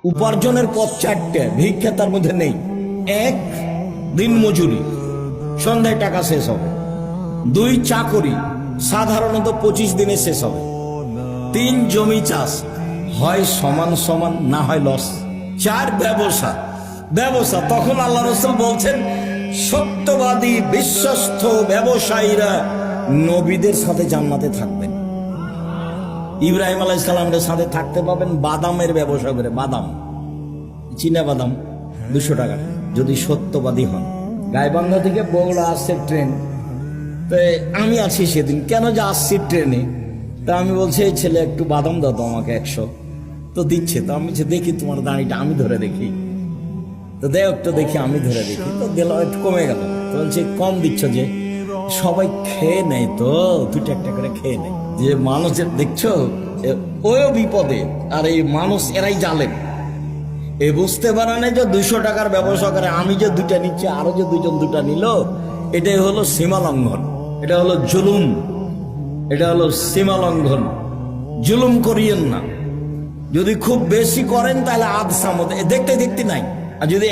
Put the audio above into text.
উপার্জনের পথ চারটে, ভিক্ষা তার মধ্যে নেই। এক, দিন মজুরি, সন্ধ্যায় টাকা শেষ হবে। দুই, চাকরি, সাধারণত 25 দিনে শেষ হবে। তিন, জমি চাষ, হয় সমান সমান, না হয় লস। চার, ব্যবসা। ব্যবসা তখন আল্লাহ রাসূল বলছেন সত্যবাদী বিশ্বস্ত ব্যবসায়ীরা নবীদের সাথে জান্নাতে থাকবেন। ইব্রাহিম আলাইহিস সালামের সাথে থাকতে পাবেন বাদামের ব্যবসা করে। বাদাম, চীনা বাদাম 200 টাকা, যদি সত্যবাদী হন। গাইবান্ধা থেকে বগুড়া আসছে ট্রেন, তো আমি আছি সেদিন, কেন যে আসছি ট্রেনে, তা আমি বলছি এই ছেলে একটু বাদাম দাও তো আমাকে 100। তো দিচ্ছে, তো আমি বলছি দেখি তোমার দাঁড়িটা আমি ধরে দেখি, তো দেখ একটু দেখি, আমি ধরে দেখি, তো দিল একটু কমে গেল। তো বলছি কম দিচ্ছ যে? সবাই খেয়ে নেয় তো, 2টা একটা করে খেয়ে নেয়। যে মানুষের দেখছো ওও বিপদে, আর এই মানুষ এরাই জালেম। এ বুঝতে পারে না যে 200 টাকার ব্যবসা করে, আমি যে 2টা নিচ্ছি, আরো যে 2জন 2টা নিল, এটাই হলো সীমা লঙ্ঘন, এটা হলো জুলুম, এটা হলো সীমা লঙ্ঘন। জুলুম করিয়েন না। যদি খুব বেশি করেন তাহলে আধ সামত দেখতে দেখতে নাই, আর যদি